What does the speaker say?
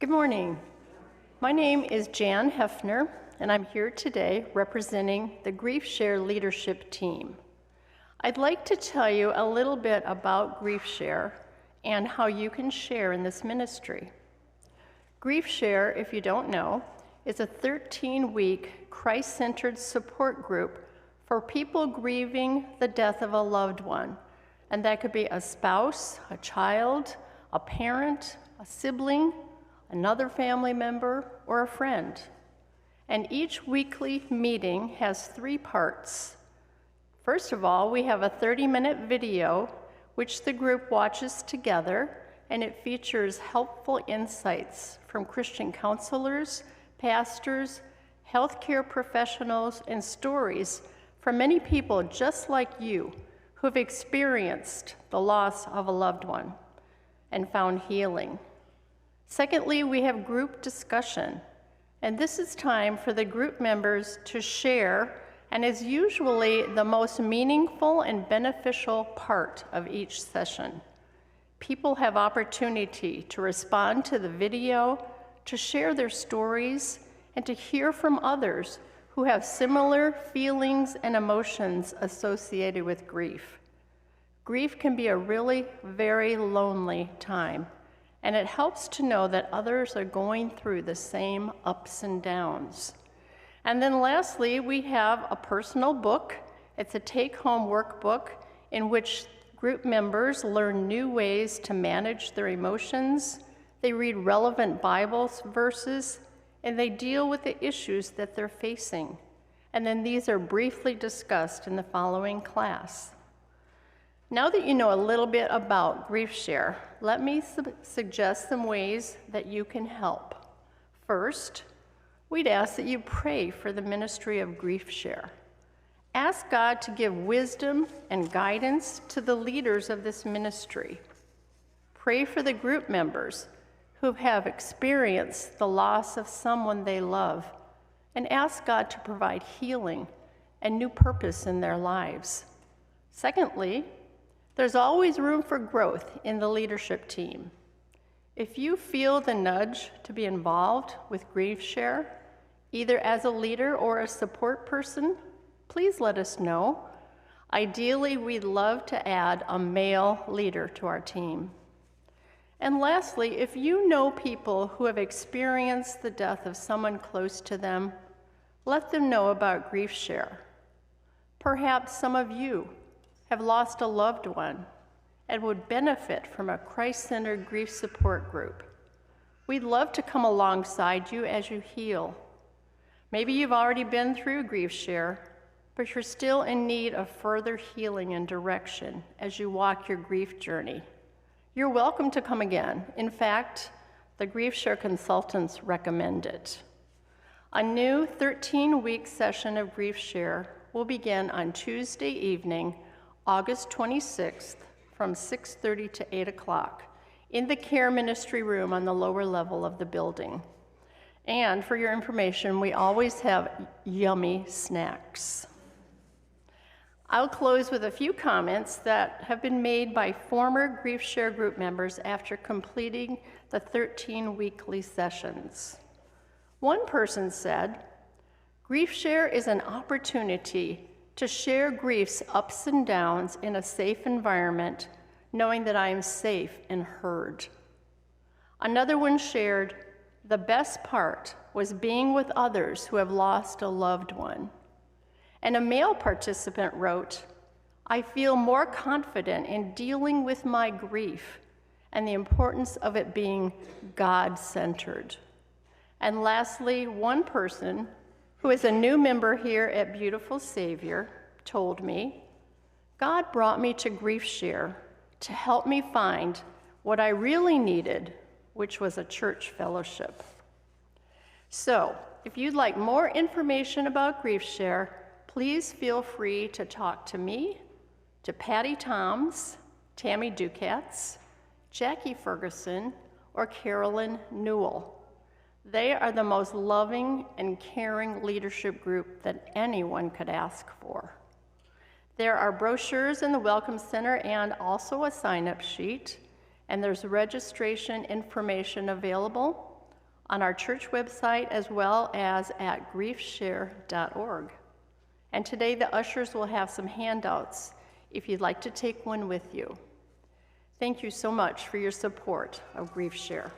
Good morning. My name is Jan Hefner, and I'm here today representing the GriefShare leadership team. I'd like to tell you a little bit about GriefShare and how you can share in this ministry. GriefShare, if you don't know, is a 13-week Christ-centered support group for people grieving the death of a loved one. And that could be a spouse, a child, a parent, a sibling, another family member, or a friend. And each weekly meeting has 3 parts. First of all, we have a 30-minute video which the group watches together, and it features helpful insights from Christian counselors, pastors, healthcare professionals, and stories from many people just like you who have experienced the loss of a loved one and found healing. Secondly, we have group discussion, and this is time for the group members to share and is usually the most meaningful and beneficial part of each session. People have opportunity to respond to the video, to share their stories, and to hear from others who have similar feelings and emotions associated with grief. Grief can be a really very lonely time, and it helps to know that others are going through the same ups and downs. And then lastly, we have a personal book. It's a take-home workbook in which group members learn new ways to manage their emotions, they read relevant Bible verses, and they deal with the issues that they're facing. And then these are briefly discussed in the following class. Now that you know a little bit about GriefShare, let me suggest some ways that you can help. First, we'd ask that you pray for the ministry of GriefShare. Ask God to give wisdom and guidance to the leaders of this ministry. Pray for the group members who have experienced the loss of someone they love, and ask God to provide healing and new purpose in their lives. Secondly, there's always room for growth in the leadership team. If you feel the nudge to be involved with GriefShare, either as a leader or a support person, please let us know. Ideally, we'd love to add a male leader to our team. And lastly, if you know people who have experienced the death of someone close to them, let them know about GriefShare. Perhaps some of you have lost a loved one and would benefit from a Christ-centered grief support group. We'd love to come alongside you as you heal. Maybe you've already been through GriefShare, but you're still in need of further healing and direction as you walk your grief journey. You're welcome to come again. In fact, the GriefShare consultants recommend it. A new 13-week session of GriefShare will begin on Tuesday evening, August 26th, from 6:30 to 8 o'clock in the care ministry room on the lower level of the building. And for your information, we always have yummy snacks. I'll close with a few comments that have been made by former GriefShare group members after completing the 13 weekly sessions. One person said, "GriefShare is an opportunity to share grief's ups and downs in a safe environment, knowing that I am safe and heard." Another one shared, "The best part was being with others who have lost a loved one." And a male participant wrote, "I feel more confident in dealing with my grief and the importance of it being God-centered." And lastly, one person who is a new member here at Beautiful Savior, told me, "God brought me to GriefShare to help me find what I really needed, which was a church fellowship." So, if you'd like more information about GriefShare, please feel free to talk to me, to Patty Toms, Tammy Ducatz, Jackie Ferguson, or Carolyn Newell. They are the most loving and caring leadership group that anyone could ask for. There are brochures in the Welcome Center and also a sign-up sheet, and there's registration information available on our church website as well as at griefshare.org. And today the ushers will have some handouts if you'd like to take one with you. Thank you so much for your support of GriefShare.